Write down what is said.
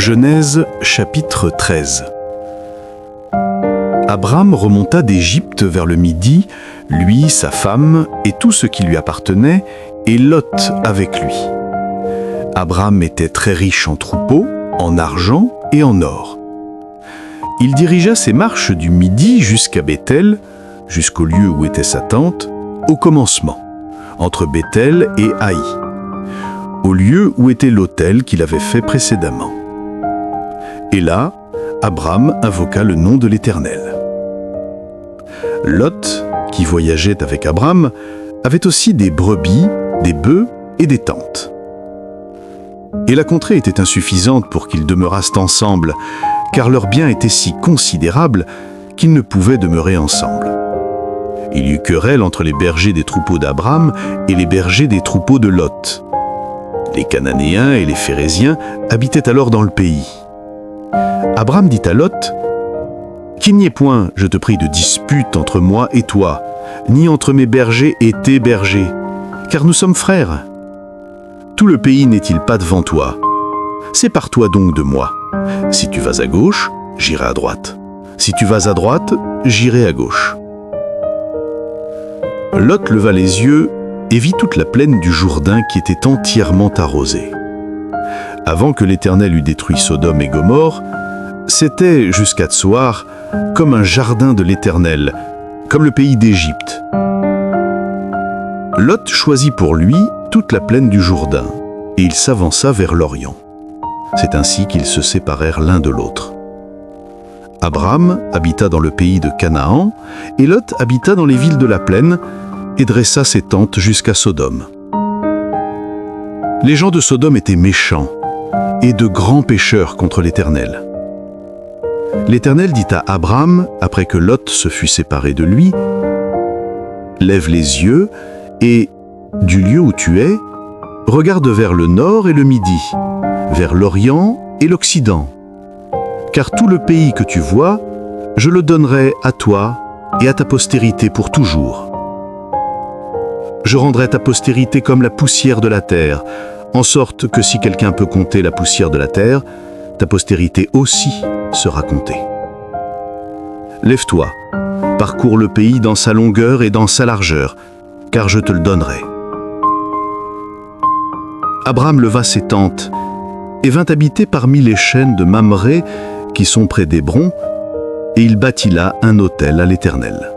Genèse chapitre 13. Abram remonta d'Égypte vers le midi, lui, sa femme et tout ce qui lui appartenait, et Lot avec lui. Abram était très riche en troupeaux, en argent et en or. Il dirigea ses marches du midi jusqu'à Béthel, jusqu'au lieu où était sa tente, au commencement, entre Béthel et Haï, au lieu où était l'autel qu'il avait fait précédemment. Et là, Abram invoqua le nom de l'Éternel. Lot, qui voyageait avec Abram, avait aussi des brebis, des bœufs et des tentes. Et la contrée était insuffisante pour qu'ils demeurassent ensemble, car leurs biens étaient si considérables qu'ils ne pouvaient demeurer ensemble. Il y eut querelle entre les bergers des troupeaux d'Abram et les bergers des troupeaux de Lot. Les Cananéens et les Phéréziens habitaient alors dans le pays. Abram dit à Lot, « Qu'il n'y ait point, je te prie, de dispute entre moi et toi, ni entre mes bergers et tes bergers, car nous sommes frères. Tout le pays n'est-il pas devant toi? Sépare-toi donc de moi. Si tu vas à gauche, j'irai à droite. Si tu vas à droite, j'irai à gauche. » Lot leva les yeux et vit toute la plaine du Jourdain qui était entièrement arrosée. Avant que l'Éternel eût détruit Sodome et Gomorrhe, c'était, jusqu'à Tsoar, comme un jardin de l'Éternel, comme le pays d'Égypte. Lot choisit pour lui toute la plaine du Jourdain, et il s'avança vers l'Orient. C'est ainsi qu'ils se séparèrent l'un de l'autre. Abram habita dans le pays de Canaan, et Lot habita dans les villes de la plaine, et dressa ses tentes jusqu'à Sodome. Les gens de Sodome étaient méchants, et de grands pécheurs contre l'Éternel. L'Éternel dit à Abram, après que Lot se fut séparé de lui, « Lève les yeux, et, du lieu où tu es, regarde vers le nord et le midi, vers l'Orient et l'Occident. Car tout le pays que tu vois, je le donnerai à toi et à ta postérité pour toujours. Je rendrai ta postérité comme la poussière de la terre, en sorte que si quelqu'un peut compter la poussière de la terre, ta postérité aussi sera comptée. Lève-toi, parcours le pays dans sa longueur et dans sa largeur, car je te le donnerai. » Abram leva ses tentes et vint habiter parmi les chênes de Mamré qui sont près d'Hébron, et il bâtit là un autel à l'Éternel.